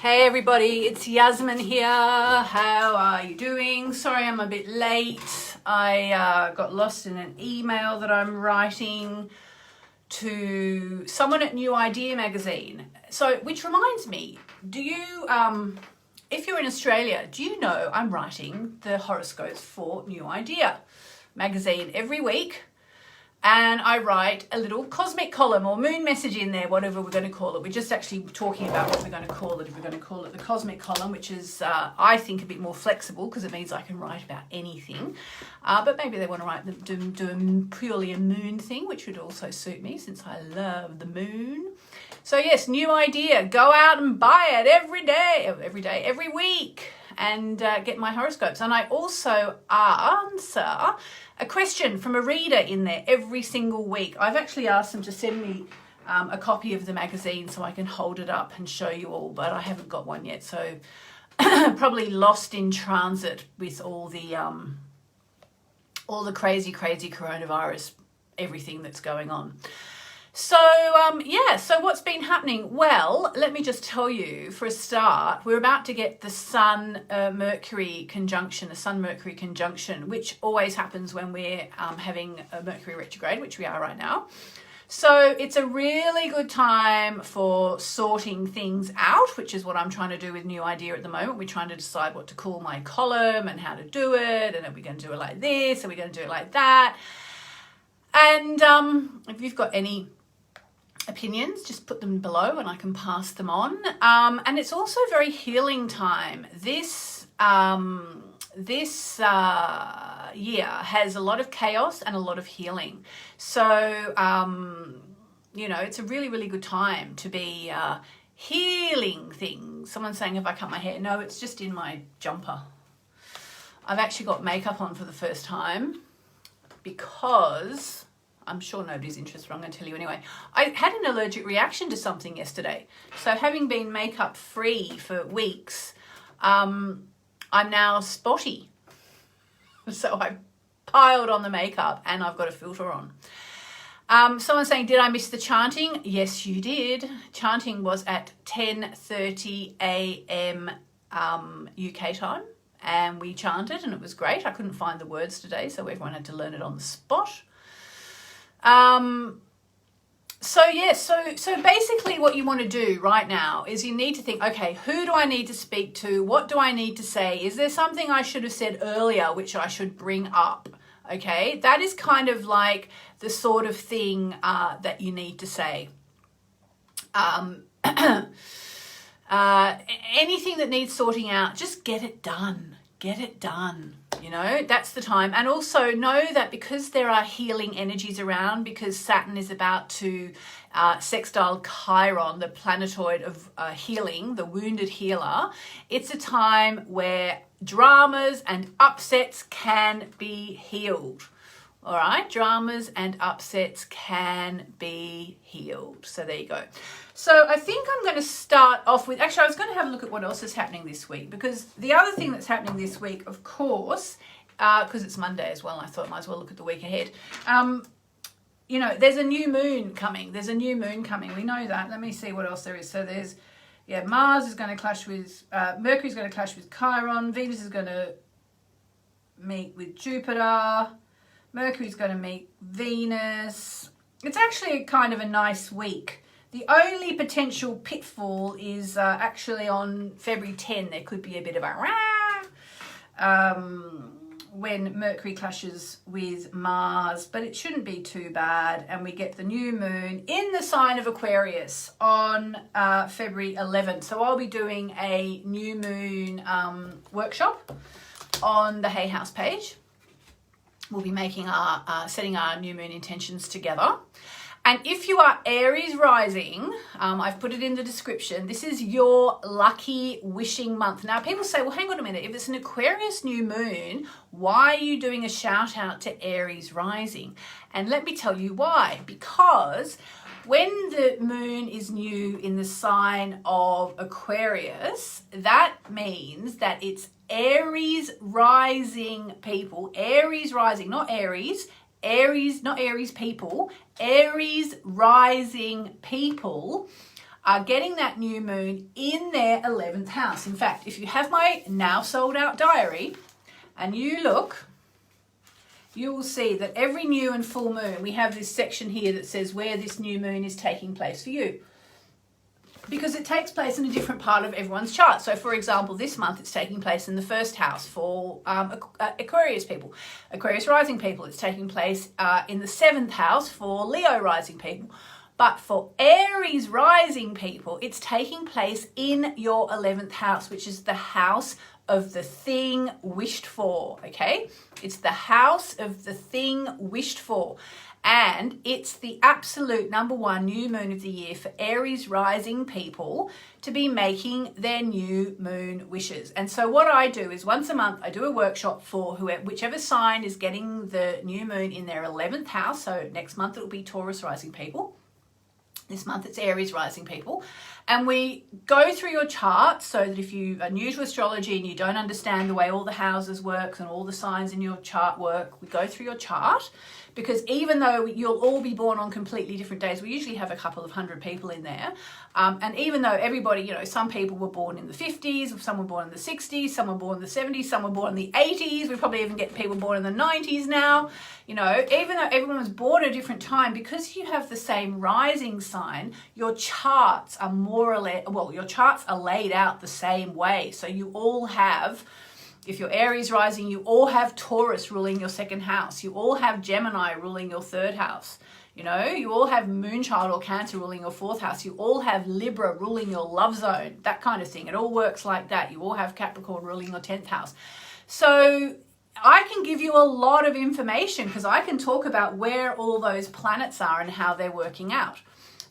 Hey everybody, it's Yasmin here. How are you doing? Sorry I'm a bit late. I got lost in an email that I'm writing to someone at New Idea magazine. Which reminds me, do you, if you're in Australia, do you know I'm writing the horoscopes for New Idea magazine every week? And I write a little cosmic column or moon message in there, whatever we're going to call it. We're just actually talking about what we're going to call it. If we're going to call it the cosmic column, which is, I think, a bit more flexible because it means I can write about anything. But maybe they want to write do purely a moon thing, which would also suit me since I love the moon. So yes, New Idea. Go out and buy it every week, and get my horoscopes. And I also answer a question from a reader in there every single week. I've actually asked them to send me a copy of the magazine so I can hold it up and show you all, but I haven't got one yet. So probably lost in transit with all the crazy coronavirus, everything that's going on. So what's been happening? Well, let me just tell you, for a start, we're about to get the Sun-Mercury conjunction, which always happens when we're having a Mercury retrograde, which we are right now. So it's a really good time for sorting things out, which is what I'm trying to do with New Idea at the moment. We're trying to decide what to call my column and how to do it, and are we going to do it like this, are we going to do it like that? And if you've got any opinions, just put them below and I can pass them on. And it's also very healing time. This year has a lot of chaos and a lot of healing. So, it's a really good time to be healing things. Someone's saying, have I cut my hair? No, it's just in my jumper. I've actually got makeup on for the first time because I'm sure nobody's interested, but I'm going to tell you anyway. I had an allergic reaction to something yesterday. So having been makeup free for weeks, I'm now spotty. So I piled on the makeup and I've got a filter on. Someone's saying, did I miss the chanting? Yes, you did. Chanting was at 10:30 a.m. UK time. And we chanted and it was great. I couldn't find the words today, so everyone had to learn it on the spot. So basically what you want to do right now is you need to think, okay, who do I need to speak to? What do I need to say? Is there something I should have said earlier which I should bring up? Okay, that is kind of like the sort of thing that you need to say. Anything that needs sorting out, just get it done. Get it done. That's the time. And also know that because there are healing energies around, because Saturn is about to sextile Chiron, the planetoid of healing, the wounded healer, it's a time where dramas and upsets can be healed. All right, dramas and upsets can be healed. So there you go. So I think I'm going to start off with, actually I was going to have a look at what else is happening this week, because the other thing that's happening this week, of course, because it's Monday as well, I thought I might as well look at the week ahead. There's a new moon coming. We know that. Let me see what else there is. So there's, Mars is going to clash with, Mercury's going to clash with Chiron. Venus is going to meet with Jupiter. Mercury's going to meet Venus. It's actually kind of a nice week. The only potential pitfall is actually on February 10. There could be a bit of a when Mercury clashes with Mars, but it shouldn't be too bad. And we get the new moon in the sign of Aquarius on February 11th. So I'll be doing a new moon workshop on the Hay House page. We'll be making setting our new moon intentions together. And if you are Aries rising, I've put it in the description, this is your lucky wishing month. Now, people say, well, hang on a minute. If it's an Aquarius new moon, why are you doing a shout out to Aries rising? And let me tell you why. Because when the moon is new in the sign of Aquarius, that means that it's Aries rising people. Aries rising, not Aries. Aries, not Aries people. Aries rising people are getting that new moon in their 11th house. In fact, if you have my now sold out diary and you look, you will see that every new and full moon, we have this section here that says where this new moon is taking place for you. Because it takes place in a different part of everyone's chart. So, for example, this month it's taking place in the first house for Aquarius people. Aquarius rising people, it's taking place in the 7th house for Leo rising people. But for Aries rising people, it's taking place in your 11th house, which is the house of the thing wished for, okay? It's the house of the thing wished for. And it's the absolute #1 new moon of the year for Aries rising people to be making their new moon wishes. And so what I do is once a month, I do a workshop for whichever sign is getting the new moon in their 11th house. So next month it'll be Taurus rising people. This month it's Aries rising people. And we go through your chart so that if you are new to astrology and you don't understand the way all the houses work and all the signs in your chart work, we go through your chart. Because even though you'll all be born on completely different days, we usually have a couple of hundred people in there. And even though everybody, you know, some people were born in the 50s, some were born in the 60s, some were born in the 70s, some were born in the 80s. We probably even get people born in the 90s now. You know, even though everyone was born at a different time, because you have the same rising sign, your charts are more or less, well, your charts are laid out the same way. So you all have, if you're Aries rising, you all have Taurus ruling your 2nd house. You all have Gemini ruling your 3rd house. You know, you all have Moonchild or Cancer ruling your 4th house. You all have Libra ruling your love zone, that kind of thing. It all works like that. You all have Capricorn ruling your 10th house. So I can give you a lot of information because I can talk about where all those planets are and how they're working out.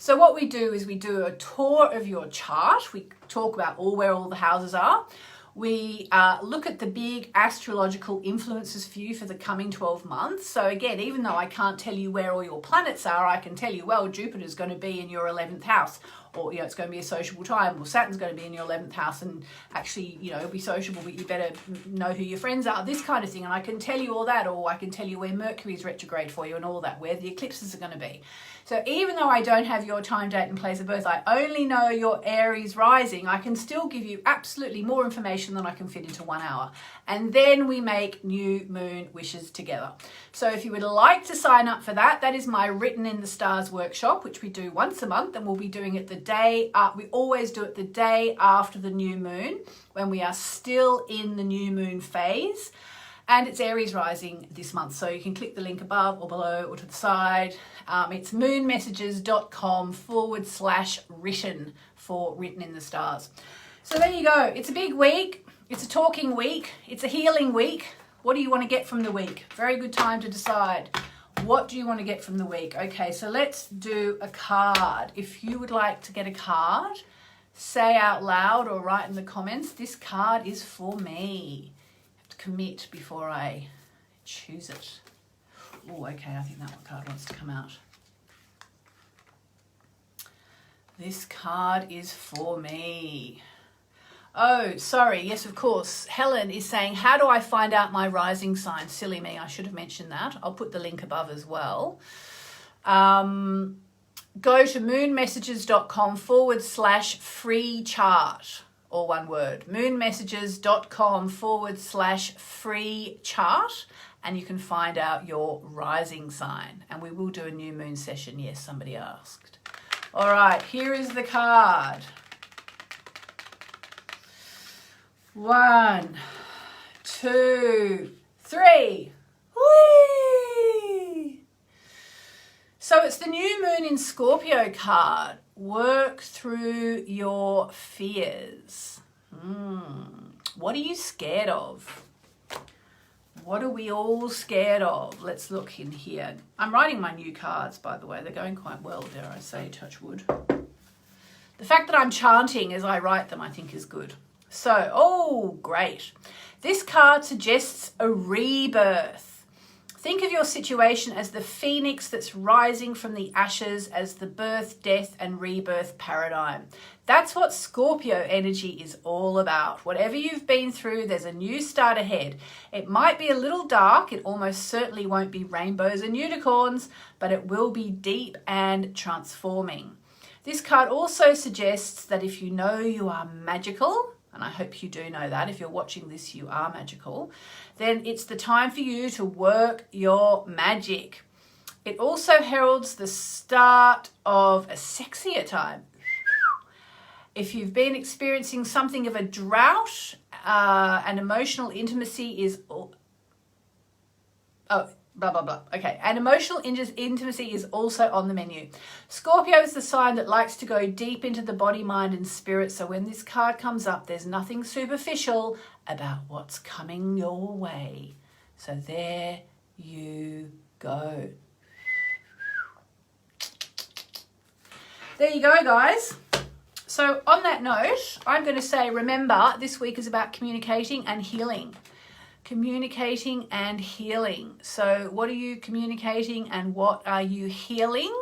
So what we do is we do a tour of your chart. We talk about where all the houses are. We look at the big astrological influences for you for the coming 12 months. So again, even though I can't tell you where all your planets are, I can tell you, well, Jupiter's going to be in your 11th house, or, you know, it's going to be a sociable time, or Saturn's going to be in your 11th house and actually, you know, be sociable, but you better know who your friends are, this kind of thing. And I can tell you all that, or I can tell you where Mercury's retrograde for you and all that, where the eclipses are going to be. So even though I don't have your time, date and place of birth, I only know your Aries rising, I can still give you absolutely more information than I can fit into 1 hour. And then we make new moon wishes together. So if you would like to sign up for that, that is my Written in the Stars workshop, which we do once a month, and we'll be doing it the day, we always do it the day after the new moon, when we are still in the new moon phase. And it's Aries rising this month. So you can click the link above or below or to the side. It's moonmessages.com/written for Written in the Stars. So there you go. It's a big week. It's a talking week. It's a healing week. What do you want to get from the week? Very good time to decide. What do you want to get from the week? Okay, so let's do a card. If you would like to get a card, say out loud or write in the comments, this card is for me. Commit before I choose it. Oh, okay, I think that one card wants to come out. This card is for me. Oh, sorry, yes, of course. Helen is saying, how do I find out my rising sign? Silly me, I should have mentioned that. I'll put the link above as well. Go to moonmessages.com/free chart. Or one word, moonmessages.com/free chart, and you can find out your rising sign. And we will do a new moon session. Yes, somebody asked. All right, here is the card. 1, 2, 3. Whee! So it's the new moon in Scorpio card. Work through your fears. What are you scared of? What are we all scared of? Let's look in here. I'm writing my new cards, by the way. They're going quite well, dare I say, touch wood. The fact that I'm chanting as I write them, I think, is good. So, oh, great. This card suggests a rebirth. Think of your situation as the phoenix that's rising from the ashes as the birth, death, and rebirth paradigm. That's what Scorpio energy is all about. Whatever you've been through, there's a new start ahead. It might be a little dark. It almost certainly won't be rainbows and unicorns, but it will be deep and transforming. This card also suggests that if you know you are magical, and I hope you do know that, if you're watching this, you are magical, then it's the time for you to work your magic. It also heralds the start of a sexier time. If you've been experiencing something of a drought, and emotional intimacy is... Okay, and emotional intimacy is also on the menu. Scorpio is the sign that likes to go deep into the body, mind, and spirit. So when this card comes up, there's nothing superficial about what's coming your way. So there you go. There you go, guys. So on that note, I'm going to say, remember, this week is about communicating and healing. Communicating and healing. So what are you communicating and what are you healing?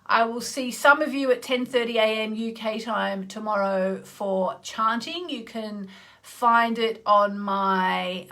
I will see some of you at 10:30 a.m. UK time tomorrow for chanting. You can find it on my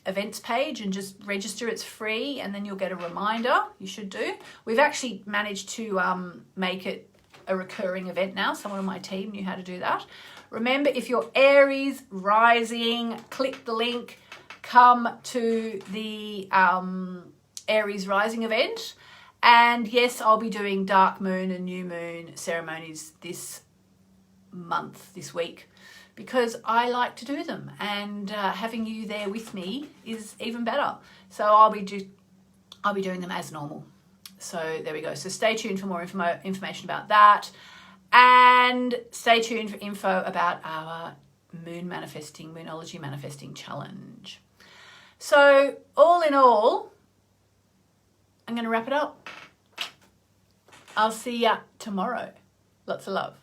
events page and just register. It's free, and then you'll get a reminder. You should do. We've actually managed to make it a recurring event now. Someone on my team knew how to do that. Remember, if you're Aries rising, click the link. Come to the Aries Rising event. And yes, I'll be doing dark moon and new moon ceremonies this week, because I like to do them, and having you there with me is even better. So I'll be doing them as normal. So there we go. So stay tuned for more information about that, and stay tuned for info about our Moonology Manifesting Challenge. So all in all, I'm going to wrap it up. I'll see ya tomorrow. Lots of love.